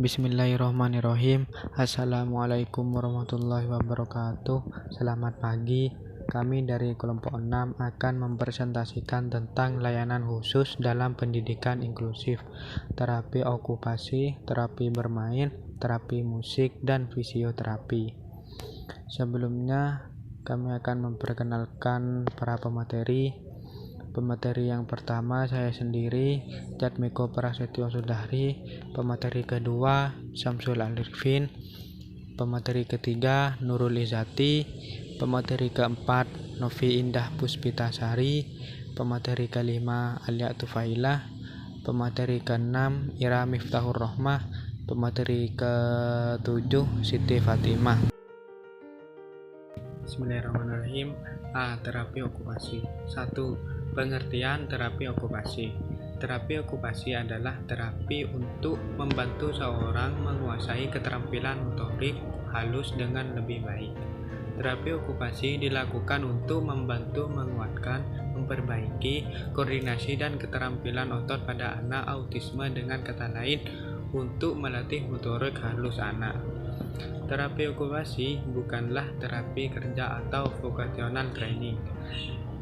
Bismillahirrahmanirrahim. Assalamualaikum warahmatullahi wabarakatuh. Selamat pagi. Kami dari kelompok 6 akan mempresentasikan tentang layanan khusus dalam pendidikan inklusif, terapi okupasi, terapi bermain, terapi musik, dan fisioterapi. Sebelumnya, kami akan memperkenalkan para pemateri. Pemateri yang pertama saya sendiri, Jatmiko Prasetyo Sudahri. Pemateri kedua, Syamsul Arifin. Pemateri ketiga, Nurul Izati. Pemateri keempat, Novi Indah Puspitasari. Pemateri kelima, Alia Tufailah. Pemateri keenam, Ira Miftahur Rohmah. Pemateri ketujuh, Siti Fatimah. Bismillahirrahmanirrahim. Terapi okupasi. 1. Pengertian terapi okupasi. Terapi okupasi adalah terapi untuk membantu seorang menguasai keterampilan motorik halus dengan lebih baik. Terapi okupasi dilakukan untuk membantu menguatkan, memperbaiki koordinasi dan keterampilan otot pada anak autisme, dengan kata lain, untuk melatih motorik halus anak. Terapi okupasi bukanlah terapi kerja atau vocational training,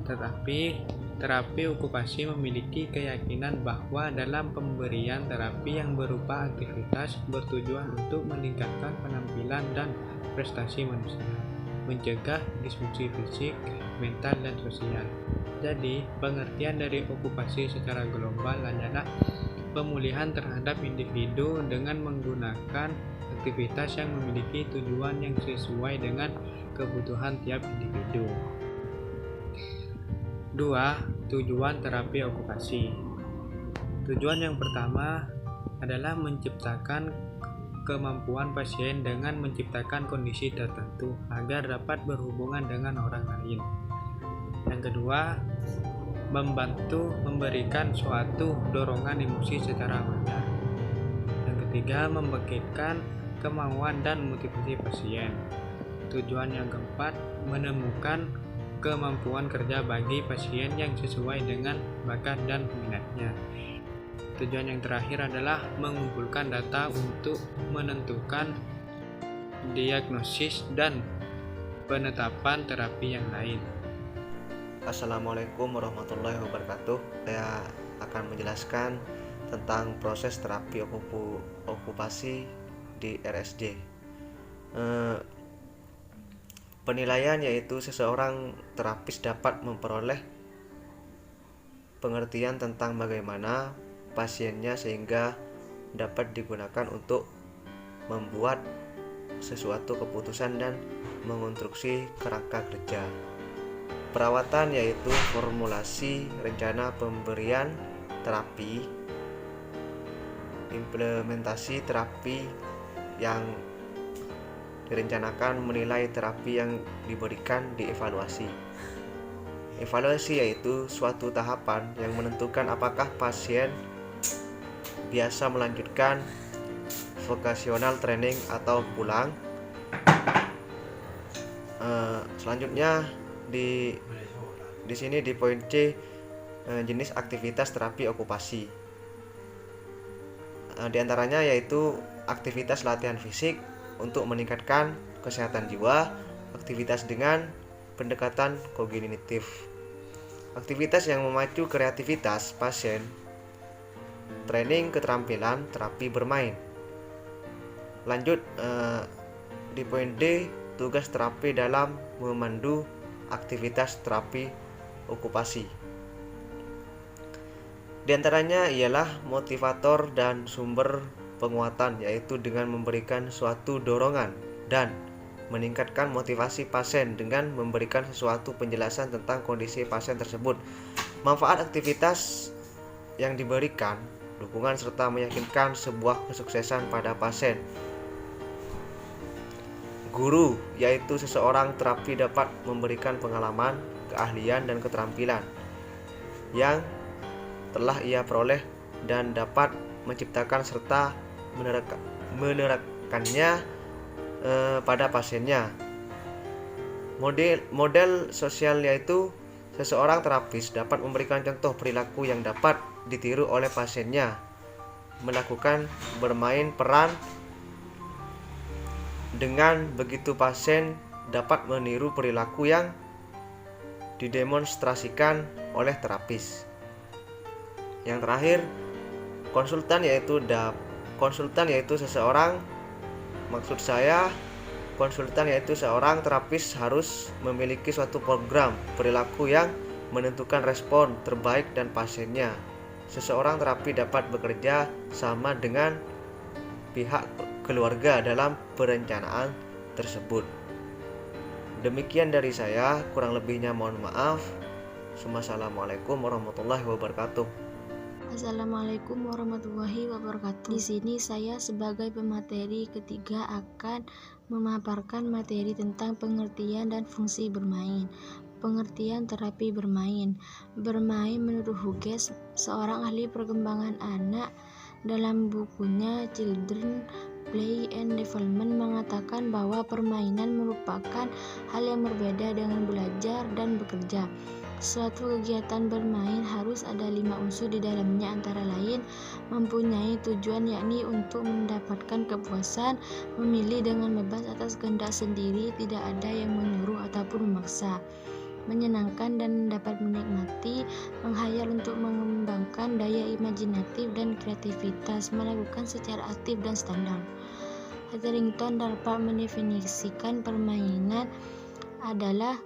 tetapi terapi okupasi memiliki keyakinan bahwa dalam pemberian terapi yang berupa aktivitas bertujuan untuk meningkatkan penampilan dan prestasi manusia, mencegah disfungsi fisik, mental, dan sosial. Jadi, pengertian dari okupasi secara global adalah pemulihan terhadap individu dengan menggunakan aktivitas yang memiliki tujuan yang sesuai dengan kebutuhan tiap individu. 2. Tujuan terapi okupasi. Tujuan yang pertama adalah menciptakan kemampuan pasien dengan menciptakan kondisi tertentu agar dapat berhubungan dengan orang lain. Yang kedua, membantu memberikan suatu dorongan emosi secara wajar. Yang ketiga, membangkitkan kemauan dan motivasi pasien. Tujuan yang keempat, menemukan kemampuan kerja bagi pasien yang sesuai dengan bakat dan minatnya. Tujuan yang terakhir adalah mengumpulkan data untuk menentukan diagnosis dan penetapan terapi yang lain. Assalamualaikum warahmatullahi wabarakatuh. Saya akan menjelaskan tentang proses terapi okupasi di RSJ. Penilaian yaitu seseorang terapis dapat memperoleh pengertian tentang bagaimana pasiennya sehingga dapat digunakan untuk membuat sesuatu keputusan dan mengonstruksi kerangka kerja. Perawatan yaitu formulasi rencana pemberian terapi, implementasi terapi yang direncanakan, menilai terapi yang diberikan, dievaluasi. Evaluasi yaitu suatu tahapan yang menentukan apakah pasien biasa melanjutkan vocational training atau pulang. Selanjutnya di sini di poin C, jenis aktivitas terapi okupasi. Di antaranya yaitu aktivitas latihan fisik untuk meningkatkan kesehatan jiwa, aktivitas dengan pendekatan kognitif, aktivitas yang memacu kreativitas pasien, training keterampilan terapi bermain. Lanjut di poin D, tugas terapi dalam memandu aktivitas terapi okupasi. Di antaranya ialah motivator dan sumber penguatan, yaitu dengan memberikan suatu dorongan dan meningkatkan motivasi pasien dengan memberikan sesuatu penjelasan tentang kondisi pasien tersebut, manfaat aktivitas yang diberikan, dukungan serta meyakinkan sebuah kesuksesan pada pasien. Guru, yaitu seseorang terapi dapat memberikan pengalaman, keahlian, dan keterampilan yang telah ia peroleh dan dapat menciptakan serta menerapkannya pada pasiennya. Model sosial yaitu seseorang terapis dapat memberikan contoh perilaku yang dapat ditiru oleh pasiennya melakukan bermain peran. Dengan begitu pasien dapat meniru perilaku yang didemonstrasikan oleh terapis. Yang terakhir, konsultan yaitu seseorang, konsultan yaitu seorang terapis harus memiliki suatu program perilaku yang menentukan respon terbaik dan pasiennya. Seseorang terapi dapat bekerja sama dengan pihak keluarga dalam perencanaan tersebut. Demikian dari saya, kurang lebihnya mohon maaf. Wassalamualaikum warahmatullahi wabarakatuh. Assalamualaikum warahmatullahi wabarakatuh. Di sini saya sebagai pemateri ketiga akan memaparkan materi tentang pengertian dan fungsi bermain. Pengertian terapi bermain. Bermain menurut Hughes, seorang ahli perkembangan anak, dalam bukunya Children Play and Development mengatakan bahwa permainan merupakan hal yang berbeda dengan belajar dan bekerja. Suatu kegiatan bermain harus ada 5 unsur di dalamnya, antara lain mempunyai tujuan, yakni untuk mendapatkan kepuasan, memilih dengan bebas atas kehendak sendiri, tidak ada yang menyuruh ataupun memaksa, menyenangkan dan dapat menikmati, menghayal untuk mengembangkan daya imajinatif dan kreativitas, melakukan secara aktif dan standar. Hetherington dapat mendefinisikan permainan adalah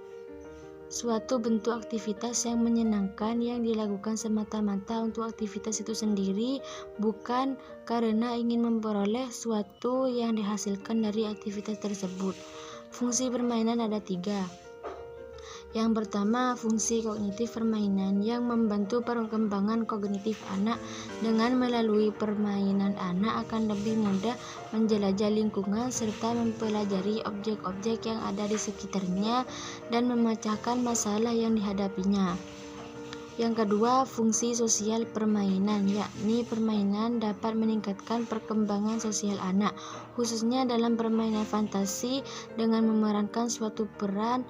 suatu bentuk aktivitas yang menyenangkan yang dilakukan semata-mata untuk aktivitas itu sendiri, bukan karena ingin memperoleh suatu yang dihasilkan dari aktivitas tersebut. Fungsi permainan ada 3. Yang pertama, fungsi kognitif permainan yang membantu perkembangan kognitif anak. Dengan melalui permainan, anak akan lebih mudah menjelajah lingkungan serta mempelajari objek-objek yang ada di sekitarnya dan memecahkan masalah yang dihadapinya. Yang kedua, fungsi sosial permainan, yakni permainan dapat meningkatkan perkembangan sosial anak, khususnya dalam permainan fantasi. Dengan memerankan suatu peran,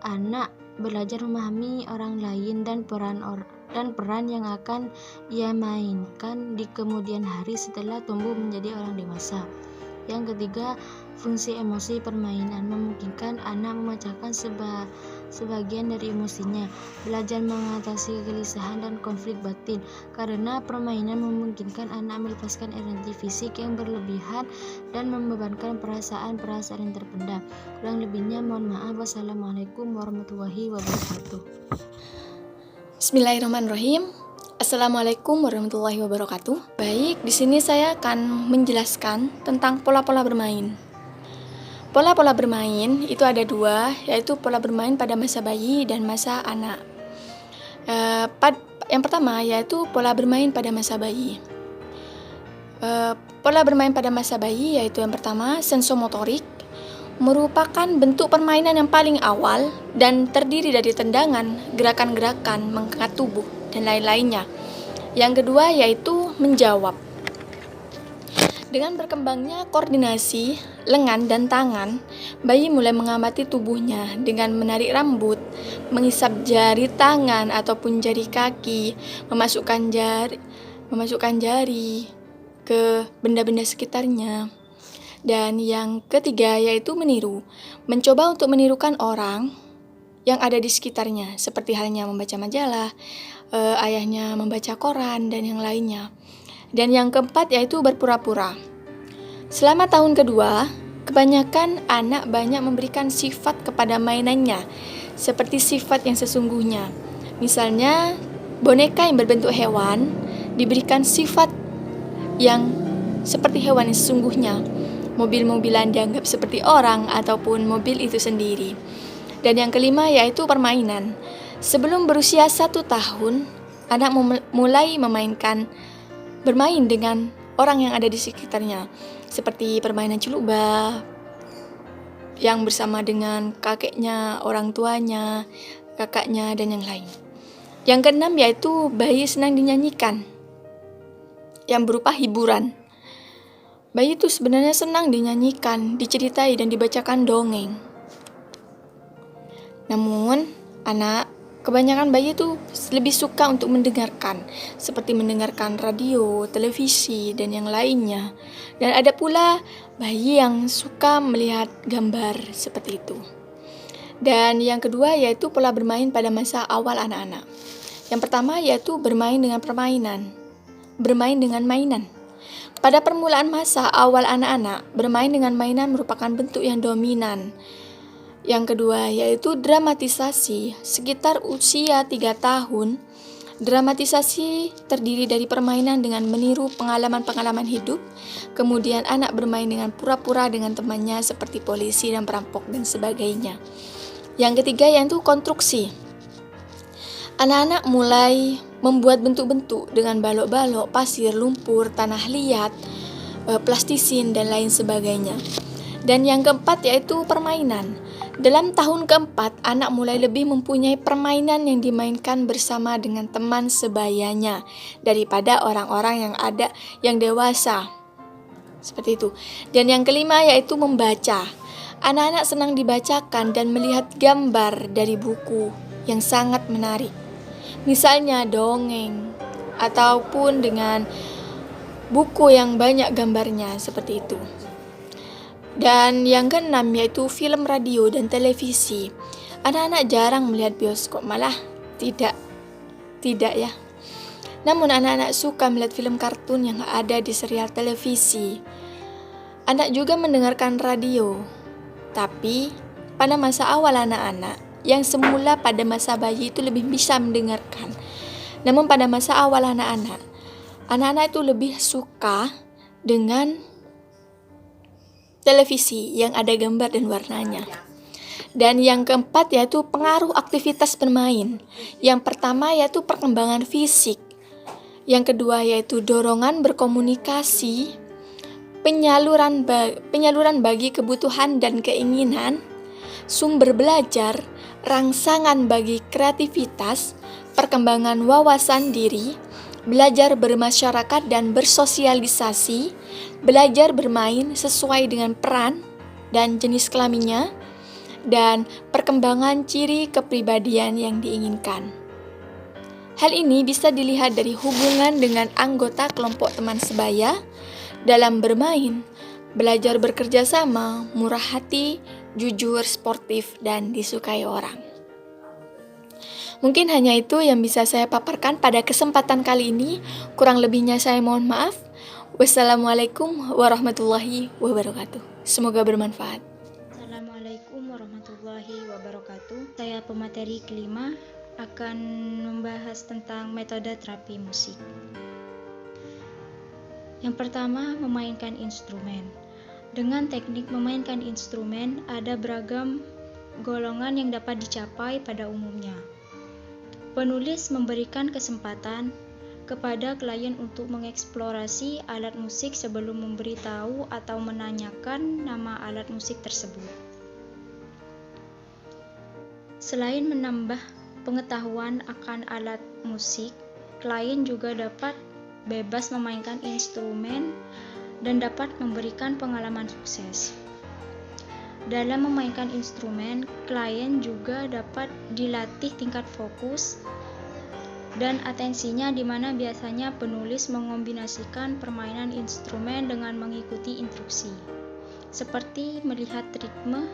anak belajar memahami orang lain dan peran yang akan ia mainkan di kemudian hari setelah tumbuh menjadi orang dewasa. Yang ketiga, fungsi emosi permainan memungkinkan anak memecahkan sebagian dari emosinya, belajar mengatasi kegelisahan dan konflik batin, karena permainan memungkinkan anak melepaskan energi fisik yang berlebihan dan membebankan perasaan-perasaan yang terpendam. Kurang lebihnya mohon maaf. Wassalamualaikum warahmatullahi wabarakatuh. Bismillahirrahmanirrahim. Assalamualaikum warahmatullahi wabarakatuh. Baik, di sini saya akan menjelaskan tentang pola-pola bermain. Pola-pola bermain itu ada 2, yaitu pola bermain pada masa bayi dan masa anak. Yang pertama yaitu pola bermain pada masa bayi. Pola bermain pada masa bayi yaitu yang pertama, sensomotorik, merupakan bentuk permainan yang paling awal dan terdiri dari tendangan, gerakan-gerakan mengangkat tubuh, dan lain-lainnya. Yang kedua yaitu menjawab. Dengan berkembangnya koordinasi lengan dan tangan, bayi mulai mengamati tubuhnya dengan menarik rambut, mengisap jari tangan ataupun jari kaki, memasukkan jari ke benda-benda sekitarnya. Dan yang ketiga yaitu meniru, mencoba untuk menirukan orang yang ada di sekitarnya, seperti halnya membaca majalah, ayahnya membaca koran, dan yang lainnya. Dan yang keempat yaitu berpura-pura. Selama tahun kedua, kebanyakan anak banyak memberikan sifat kepada mainannya, seperti sifat yang sesungguhnya. Misalnya, boneka yang berbentuk hewan diberikan sifat yang seperti hewan yang sesungguhnya. Mobil-mobilan dianggap seperti orang ataupun mobil itu sendiri. Dan yang kelima yaitu permainan. Sebelum berusia 1 tahun, anak mulai bermain dengan orang yang ada di sekitarnya, seperti permainan celuba yang bersama dengan kakeknya, orang tuanya, kakaknya, dan yang lain. Yang keenam yaitu bayi senang dinyanyikan, yang berupa hiburan. Bayi itu sebenarnya senang dinyanyikan, diceritai, dan dibacakan dongeng. Namun, anak kebanyakan bayi itu lebih suka untuk mendengarkan, seperti mendengarkan radio, televisi, dan yang lainnya. Dan ada pula bayi yang suka melihat gambar seperti itu. Dan yang kedua yaitu pola bermain pada masa awal anak-anak. Yang pertama yaitu bermain dengan permainan, bermain dengan mainan. Pada permulaan masa awal anak-anak, bermain dengan mainan merupakan bentuk yang dominan. Yang kedua yaitu dramatisasi. Sekitar usia 3 tahun, dramatisasi terdiri dari permainan dengan meniru pengalaman-pengalaman hidup. Kemudian anak bermain dengan pura-pura dengan temannya seperti polisi dan perampok dan sebagainya. Yang ketiga yaitu konstruksi. Anak-anak mulai membuat bentuk-bentuk dengan balok-balok, pasir, lumpur, tanah liat, plastisin, dan lain sebagainya. Dan yang keempat yaitu permainan. Dalam tahun keempat, anak mulai lebih mempunyai permainan yang dimainkan bersama dengan teman sebayanya daripada orang-orang yang dewasa. Seperti itu. Dan yang kelima yaitu membaca. Anak-anak senang dibacakan dan melihat gambar dari buku yang sangat menarik. Misalnya dongeng ataupun dengan buku yang banyak gambarnya seperti itu. Dan yang keenam yaitu film, radio, dan televisi. Anak-anak jarang melihat bioskop, malah tidak ya. Namun anak-anak suka melihat film kartun yang ada di serial televisi. Anak juga mendengarkan radio. Tapi pada masa awal anak-anak, yang semula pada masa bayi itu lebih bisa mendengarkan. Namun pada masa awal anak-anak itu lebih suka dengan televisi yang ada gambar dan warnanya. Dan yang keempat yaitu pengaruh aktivitas bermain. Yang pertama yaitu perkembangan fisik. Yang kedua yaitu dorongan berkomunikasi, penyaluran bagi kebutuhan dan keinginan, sumber belajar, rangsangan bagi kreativitas, perkembangan wawasan diri, belajar bermasyarakat dan bersosialisasi, belajar bermain sesuai dengan peran dan jenis kelaminnya, dan perkembangan ciri kepribadian yang diinginkan. Hal ini bisa dilihat dari hubungan dengan anggota kelompok teman sebaya dalam bermain, belajar bekerja sama, murah hati, jujur, sportif, dan disukai orang. Mungkin hanya itu yang bisa saya paparkan pada kesempatan kali ini. Kurang lebihnya saya mohon maaf. Wassalamualaikum warahmatullahi wabarakatuh. Semoga bermanfaat. Assalamualaikum warahmatullahi wabarakatuh. Saya pemateri kelima akan membahas tentang metode terapi musik. Yang pertama, memainkan instrumen. Dengan teknik memainkan instrumen, ada beragam golongan yang dapat dicapai pada umumnya. Penulis memberikan kesempatan kepada klien untuk mengeksplorasi alat musik sebelum memberitahu atau menanyakan nama alat musik tersebut. Selain menambah pengetahuan akan alat musik, klien juga dapat bebas memainkan instrumen dan dapat memberikan pengalaman sukses. Dalam memainkan instrumen, klien juga dapat dilatih tingkat fokus dan atensinya, di mana biasanya penulis mengombinasikan permainan instrumen dengan mengikuti instruksi, seperti melihat ritme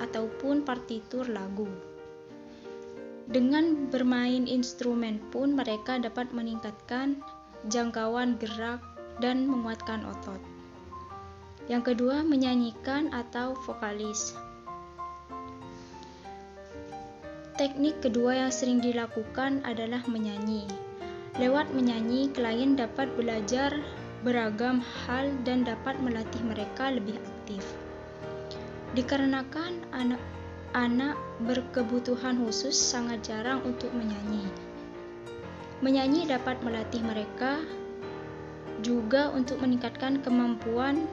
ataupun partitur lagu. Dengan bermain instrumen pun mereka dapat meningkatkan jangkauan gerak dan menguatkan otot. Yang kedua, menyanyikan atau vokalis. Teknik kedua yang sering dilakukan adalah menyanyi. Lewat menyanyi, klien dapat belajar beragam hal dan dapat melatih mereka lebih aktif. Dikarenakan anak berkebutuhan khusus sangat jarang untuk menyanyi. Menyanyi dapat melatih mereka juga untuk meningkatkan kemampuan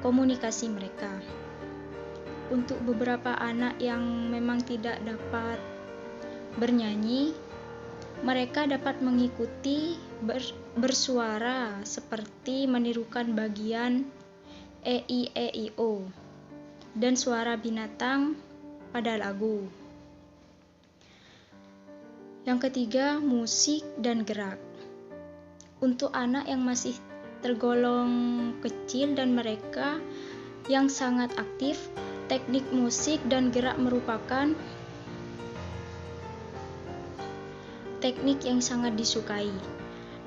komunikasi mereka. Untuk beberapa anak yang memang tidak dapat bernyanyi, mereka dapat mengikuti bersuara seperti menirukan bagian E-I-E-I-O dan suara binatang pada lagu. Yang ketiga, musik dan gerak. Untuk anak yang masih tergolong kecil dan mereka yang sangat aktif, teknik musik dan gerak merupakan teknik yang sangat disukai.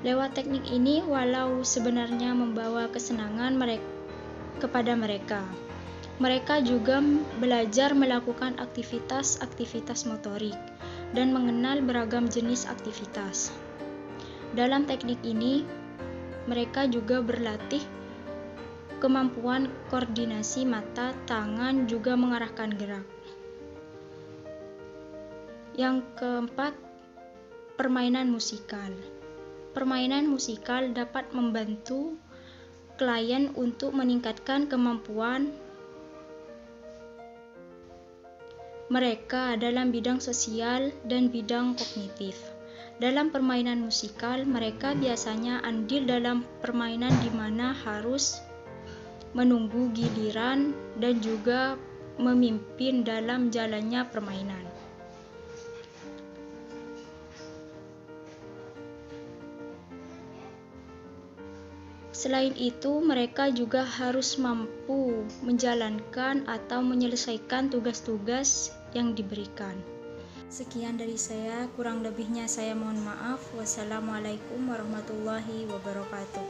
Lewat teknik ini, walau sebenarnya membawa kesenangan kepada mereka, mereka juga belajar melakukan aktivitas-aktivitas motorik dan mengenal beragam jenis aktivitas. Dalam teknik ini, mereka juga berlatih kemampuan koordinasi mata, tangan, juga mengarahkan gerak. Yang keempat, permainan musikal. Permainan musikal dapat membantu klien untuk meningkatkan kemampuan mereka dalam bidang sosial dan bidang kognitif. Dalam permainan musikal, mereka biasanya andil dalam permainan di mana harus menunggu giliran dan juga memimpin dalam jalannya permainan. Selain itu, mereka juga harus mampu menjalankan atau menyelesaikan tugas-tugas yang diberikan. Sekian dari saya, kurang lebihnya saya mohon maaf. Wassalamualaikum warahmatullahi wabarakatuh.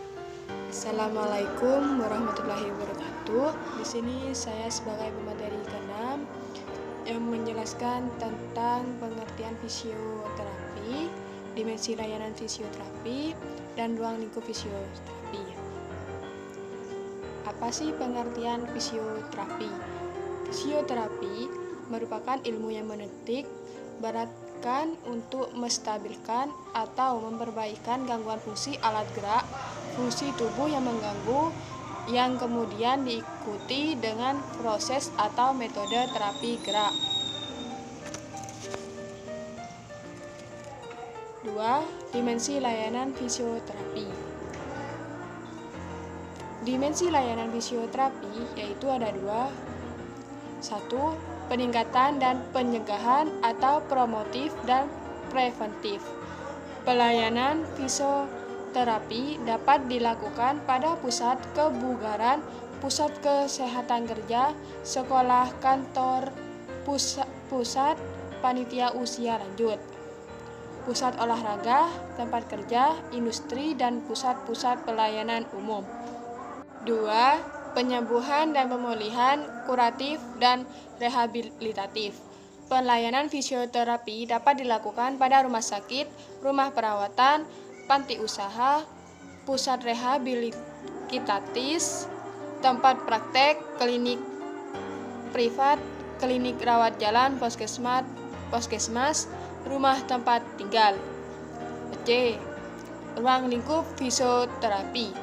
Assalamualaikum warahmatullahi wabarakatuh. Di sini saya sebagai pemateri ke-6 yang menjelaskan tentang pengertian fisioterapi, dimensi layanan fisioterapi, dan ruang lingkup fisioterapi. Apa sih pengertian fisioterapi? Fisioterapi merupakan ilmu yang menitik beratkan untuk menstabilkan atau memperbaikan gangguan fungsi alat gerak, fungsi tubuh yang mengganggu, yang kemudian diikuti dengan proses atau metode terapi gerak. 2. Dimensi layanan fisioterapi. Dimensi layanan fisioterapi yaitu ada 2. 1. Peningkatan dan pencegahan atau promotif dan preventif. Pelayanan fisioterapi dapat dilakukan pada pusat kebugaran, pusat kesehatan kerja, sekolah, kantor, pusat panitia usia lanjut, pusat olahraga, tempat kerja, industri, dan pusat-pusat pelayanan umum. 2. Penyembuhan dan pemulihan, kuratif dan rehabilitatif. Pelayanan fisioterapi dapat dilakukan pada rumah sakit, rumah perawatan, panti usaha, pusat rehabilitatif, tempat praktek, klinik privat, klinik rawat jalan, puskesmas, rumah tempat tinggal. C. Ruang lingkup fisioterapi,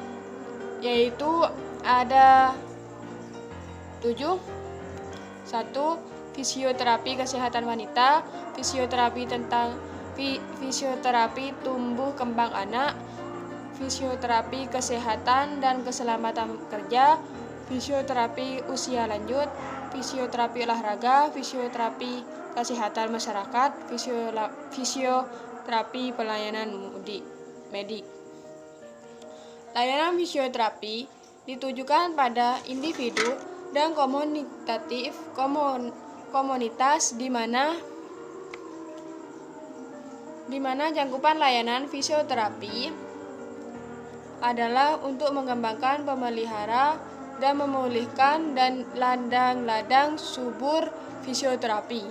yaitu ada 7. 1. Fisioterapi kesehatan wanita, fisioterapi tumbuh kembang anak, fisioterapi kesehatan dan keselamatan kerja, fisioterapi usia lanjut, fisioterapi olahraga, fisioterapi kesehatan masyarakat, fisioterapi pelayanan medik. Layanan fisioterapi ditujukan pada individu dan komunitas di mana cakupan layanan fisioterapi adalah untuk mengembangkan, memelihara, dan memulihkan dan ladang-ladang subur fisioterapi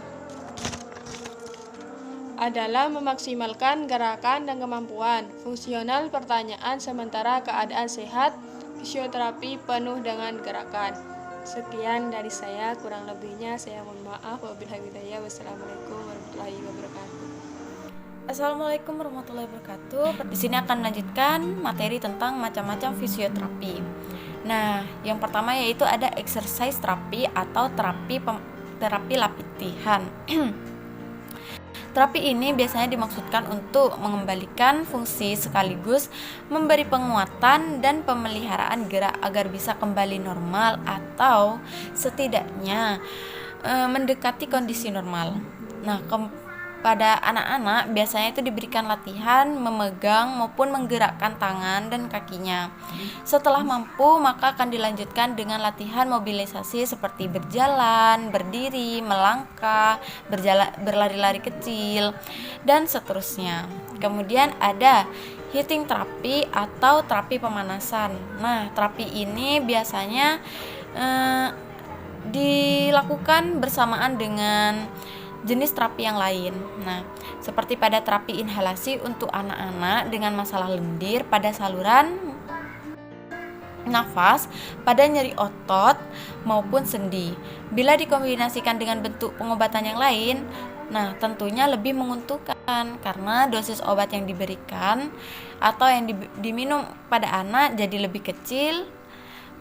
adalah memaksimalkan gerakan dan kemampuan fungsional pertanyaan sementara keadaan sehat, fisioterapi penuh dengan gerakan. Sekian dari saya, kurang lebihnya saya mohon maaf. Wabillahi hidayah. Wassalamualaikum warahmatullahi wabarakatuh. Assalamualaikum warahmatullahi wabarakatuh. Di sini akan melanjutkan materi tentang macam-macam fisioterapi. Nah, yang pertama yaitu ada exercise terapi atau terapi latihan. Terapi ini biasanya dimaksudkan untuk mengembalikan fungsi sekaligus memberi penguatan dan pemeliharaan gerak agar bisa kembali normal atau setidaknya mendekati kondisi normal. Nah, pada anak-anak biasanya itu diberikan latihan memegang maupun menggerakkan tangan dan kakinya. Setelah mampu, maka akan dilanjutkan dengan latihan mobilisasi seperti berjalan, berdiri, melangkah, berlari-lari kecil, dan seterusnya. Kemudian ada hitting terapi atau terapi pemanasan. Nah, terapi ini biasanya dilakukan bersamaan dengan jenis terapi yang lain. Nah, seperti pada terapi inhalasi untuk anak-anak dengan masalah lendir pada saluran nafas, pada nyeri otot maupun sendi. Bila dikombinasikan dengan bentuk pengobatan yang lain, nah tentunya lebih menguntungkan karena dosis obat yang diberikan atau yang diminum pada anak jadi lebih kecil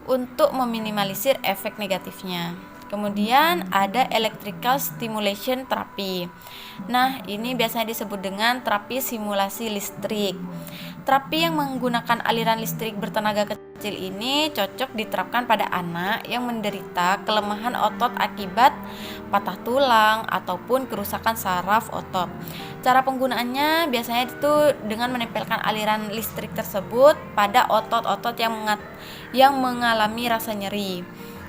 untuk meminimalisir efek negatifnya. Kemudian ada electrical stimulation therapy. Nah, ini biasanya disebut dengan terapi simulasi listrik. Terapi yang menggunakan aliran listrik bertenaga kecil ini cocok diterapkan pada anak yang menderita kelemahan otot akibat patah tulang ataupun kerusakan saraf otot. Cara penggunaannya biasanya itu dengan menempelkan aliran listrik tersebut pada otot-otot yang mengalami rasa nyeri.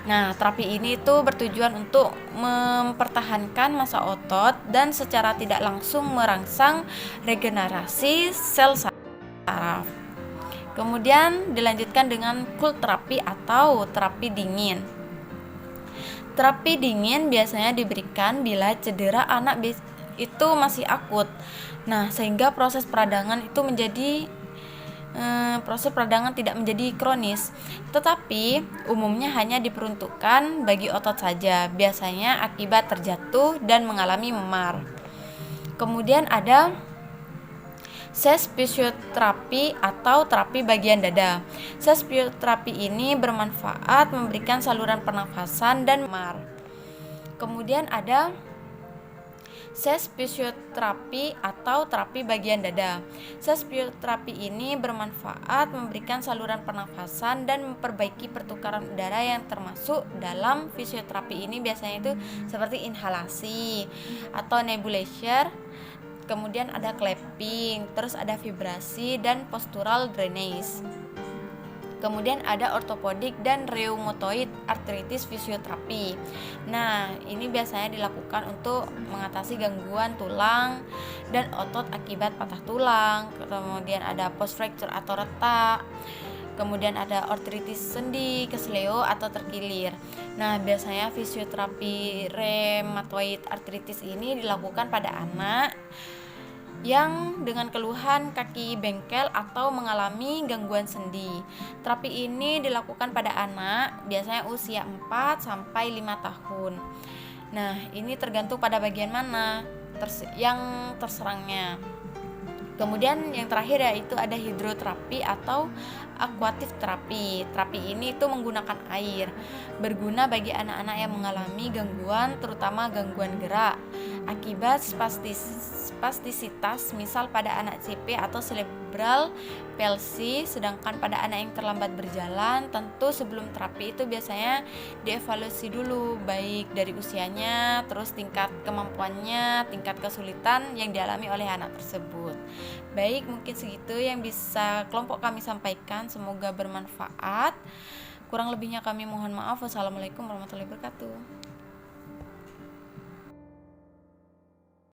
Nah, terapi ini tuh bertujuan untuk mempertahankan massa otot dan secara tidak langsung merangsang regenerasi sel saraf. Kemudian dilanjutkan dengan cold terapi atau terapi dingin. Terapi dingin biasanya diberikan bila cedera anak itu masih akut. Nah, sehingga proses peradangan tidak menjadi kronis, tetapi umumnya hanya diperuntukkan bagi otot saja, biasanya akibat terjatuh dan mengalami memar. Kemudian ada ses fisioterapi atau terapi bagian dada. Ses fisioterapi ini bermanfaat memberikan saluran pernafasan dan memar. Kemudian ada ses fisioterapi atau terapi bagian dada. Ses fisioterapi ini bermanfaat memberikan saluran pernafasan dan memperbaiki pertukaran udara yang termasuk dalam fisioterapi ini biasanya itu seperti inhalasi atau nebulizer. Kemudian ada clapping, terus ada vibrasi dan postural drainage. Kemudian ada ortopodik dan rheumatoid arthritis fisioterapi. Nah, ini biasanya dilakukan untuk mengatasi gangguan tulang dan otot akibat patah tulang. Kemudian ada post fracture atau retak. Kemudian ada artritis sendi, kesleo atau terkilir. Nah, biasanya fisioterapi rheumatoid arthritis ini dilakukan pada anak yang dengan keluhan kaki bengkel atau mengalami gangguan sendi. Terapi ini dilakukan pada anak biasanya usia 4 sampai 5 tahun. Nah, ini tergantung pada bagian mana yang terserangnya. Kemudian yang terakhir yaitu ada hidroterapi atau aquatic terapi. Terapi ini itu menggunakan air, berguna bagi anak-anak yang mengalami gangguan, terutama gangguan gerak akibat spastisitas, misal pada anak CP atau cerebral palsy. Sedangkan pada anak yang terlambat berjalan, tentu sebelum terapi itu biasanya dievaluasi dulu, baik dari usianya, terus tingkat kemampuannya, tingkat kesulitan yang dialami oleh anak tersebut. Baik, mungkin segitu yang bisa kelompok kami sampaikan, semoga bermanfaat. Kurang lebihnya kami mohon maaf. Wassalamualaikum warahmatullahi wabarakatuh.